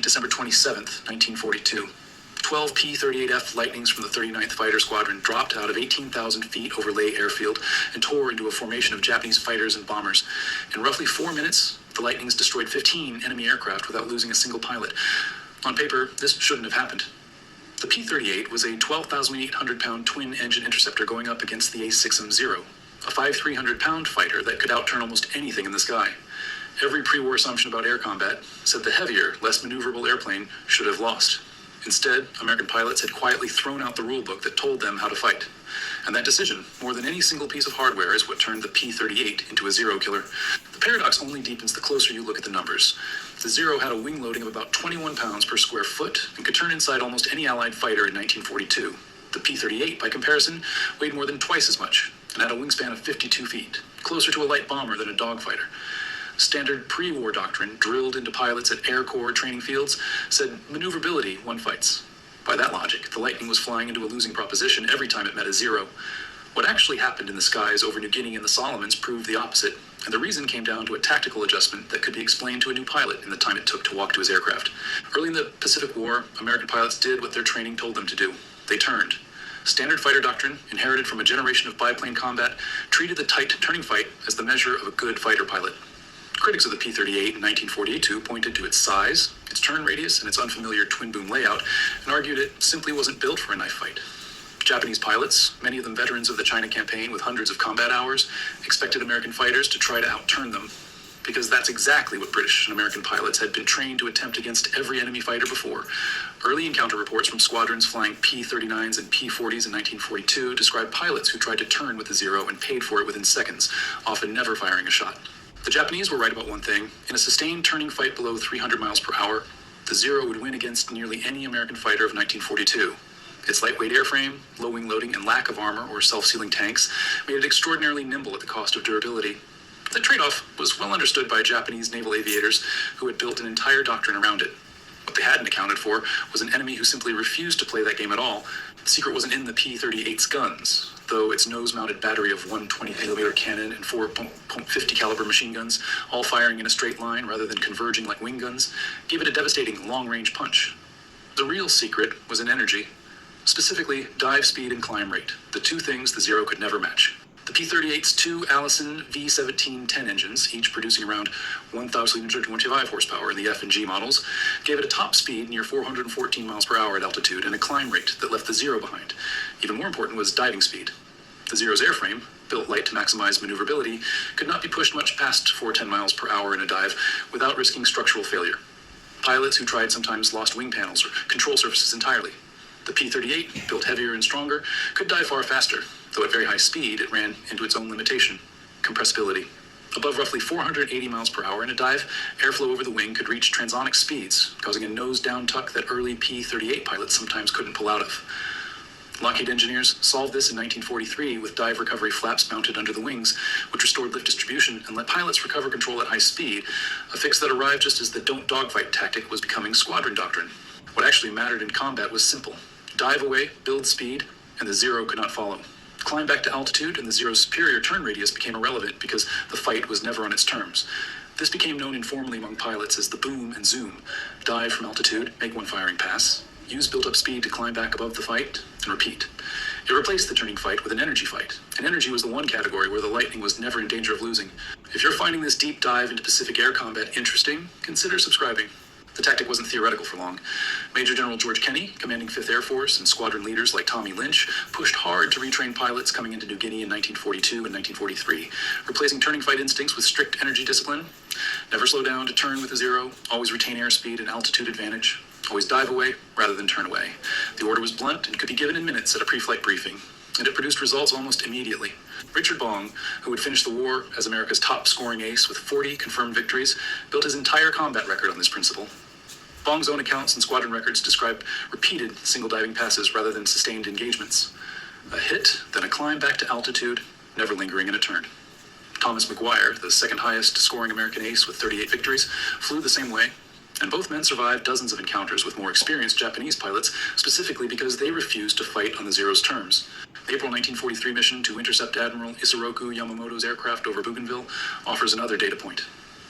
December 27th, 1942. 12 P-38F Lightnings from the 39th Fighter Squadron dropped out of 18,000 feet over Leh Airfield and tore into a formation of Japanese fighters and bombers. In roughly 4 minutes, the Lightnings destroyed 15 enemy aircraft without losing a single pilot. On paper, this shouldn't have happened. The P-38 was a 12,800-pound twin-engine interceptor going up against the A-6M0, a 5,300-pound fighter that could outturn almost anything in the sky. Every pre-war assumption about air combat said the heavier, less maneuverable airplane should have lost. Instead, American pilots had quietly thrown out the rulebook that told them how to fight. And that decision, more than any single piece of hardware, is what turned the P-38 into a Zero killer. The paradox only deepens the closer you look at the numbers. The Zero had a wing loading of about 21 pounds per square foot and could turn inside almost any Allied fighter in 1942. The P-38, by comparison, weighed more than twice as much and had a wingspan of 52 feet, closer to a light bomber than a dogfighter. Standard pre-war doctrine, drilled into pilots at Air Corps training fields, said maneuverability won fights. By that logic, the Lightning was flying into a losing proposition every time it met a Zero. What actually happened in the skies over New Guinea and the Solomons proved the opposite, and the reason came down to a tactical adjustment that could be explained to a new pilot in the time it took to walk to his aircraft. Early in the Pacific War, American pilots did what their training told them to do. They turned. Standard fighter doctrine, inherited from a generation of biplane combat, treated the tight turning fight as the measure of a good fighter pilot. Critics of the P-38 in 1942 pointed to its size, its turn radius, and its unfamiliar twin-boom layout, and argued it simply wasn't built for a knife fight. Japanese pilots, many of them veterans of the China campaign with hundreds of combat hours, expected American fighters to try to outturn them, because that's exactly what British and American pilots had been trained to attempt against every enemy fighter before. Early encounter reports from squadrons flying P-39s and P-40s in 1942 described pilots who tried to turn with the Zero and paid for it within seconds, often never firing a shot. The Japanese were right about one thing. In a sustained turning fight below 300 miles per hour, the Zero would win against nearly any American fighter of 1942. Its lightweight airframe, low wing loading, and lack of armor or self-sealing tanks made it extraordinarily nimble at the cost of durability. The trade-off was well understood by Japanese naval aviators who had built an entire doctrine around it. What they hadn't accounted for was an enemy who simply refused to play that game at all. The secret wasn't in the P-38's guns, though its nose-mounted battery of 120mm cannon and 4 .50 caliber machine guns, all firing in a straight line rather than converging like wing guns, gave it a devastating long-range punch. The real secret was in energy, specifically dive speed and climb rate, the two things the Zero could never match. The P-38's two Allison V1710 engines, each producing around 1,325 horsepower in the F and G models, gave it a top speed near 414 miles per hour at altitude and a climb rate that left the Zero behind. Even more important was diving speed. The Zero's airframe, built light to maximize maneuverability, could not be pushed much past 410 miles per hour in a dive without risking structural failure. Pilots who tried sometimes lost wing panels or control surfaces entirely. The P-38, built heavier and stronger, could dive far faster, though at very high speed it ran into its own limitation, compressibility. Above roughly 480 miles per hour in a dive, airflow over the wing could reach transonic speeds, causing a nose-down tuck that early P-38 pilots sometimes couldn't pull out of. Lockheed engineers solved this in 1943 with dive recovery flaps mounted under the wings, which restored lift distribution and let pilots recover control at high speed, a fix that arrived just as the don't dogfight tactic was becoming squadron doctrine. What actually mattered in combat was simple. Dive away, build speed, and the Zero could not follow. Climb back to altitude, and the Zero's superior turn radius became irrelevant because the fight was never on its terms. This became known informally among pilots as the boom and zoom. Dive from altitude, make one firing pass, use built-up speed to climb back above the fight, and repeat. It replaced the turning fight with an energy fight, and energy was the one category where the Lightning was never in danger of losing. If you're finding this deep dive into Pacific air combat interesting, consider subscribing. The tactic wasn't theoretical for long. Major General George Kenney, commanding 5th Air Force, and squadron leaders like Tommy Lynch pushed hard to retrain pilots coming into New Guinea in 1942 and 1943, replacing turning fight instincts with strict energy discipline. Never slow down to turn with a Zero, always retain airspeed and altitude advantage, always dive away rather than turn away. The order was blunt and could be given in minutes at a pre-flight briefing, and it produced results almost immediately. Richard Bong, who would finish the war as America's top-scoring ace with 40 confirmed victories, built his entire combat record on this principle. Bong's own accounts and squadron records describe repeated single diving passes rather than sustained engagements. A hit, then a climb back to altitude, never lingering in a turn. Thomas McGuire, the second highest scoring American ace with 38 victories, flew the same way, and both men survived dozens of encounters with more experienced Japanese pilots, specifically because they refused to fight on the Zero's terms. The April 1943 mission to intercept Admiral Isoroku Yamamoto's aircraft over Bougainville offers another data point.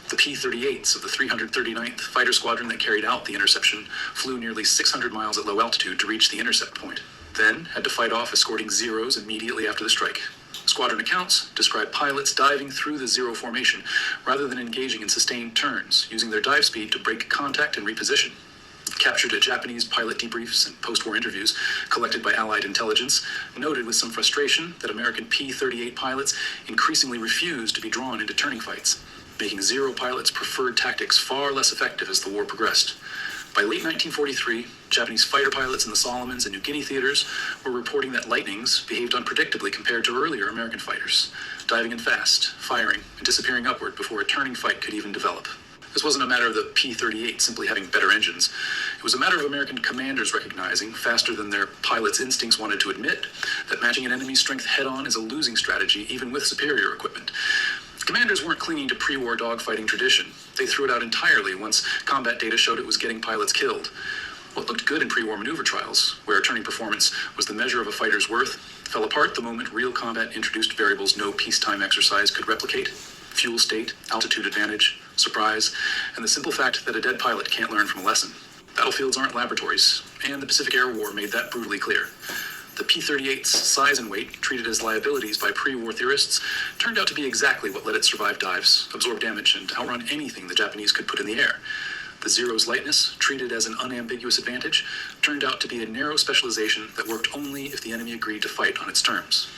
The P-38s of the 339th Fighter Squadron that carried out the interception flew nearly 600 miles at low altitude to reach the intercept point, then had to fight off escorting Zeros immediately after the strike. Squadron accounts describe pilots diving through the Zero formation rather than engaging in sustained turns, using their dive speed to break contact and reposition. Captured at Japanese pilot debriefs and post-war interviews collected by Allied intelligence noted with some frustration that American P-38 pilots increasingly refused to be drawn into turning fights, making Zero pilots' preferred tactics far less effective as the war progressed. By late 1943, Japanese fighter pilots in the Solomons and New Guinea theaters were reporting that Lightnings behaved unpredictably compared to earlier American fighters, diving in fast, firing, and disappearing upward before a turning fight could even develop. This wasn't a matter of the P-38 simply having better engines. It was a matter of American commanders recognizing, faster than their pilots' instincts wanted to admit, that matching an enemy's strength head-on is a losing strategy even with superior equipment. Commanders weren't clinging to pre-war dogfighting tradition. They threw it out entirely once combat data showed it was getting pilots killed. What looked good in pre-war maneuver trials, where turning performance was the measure of a fighter's worth, fell apart the moment real combat introduced variables no peacetime exercise could replicate: fuel state, altitude advantage, surprise, and the simple fact that a dead pilot can't learn from a lesson. Battlefields aren't laboratories, and the Pacific Air War made that brutally clear. The P-38's size and weight, treated as liabilities by pre-war theorists, turned out to be exactly what let it survive dives, absorb damage, and outrun anything the Japanese could put in the air. The Zero's lightness, treated as an unambiguous advantage, turned out to be a narrow specialization that worked only if the enemy agreed to fight on its terms.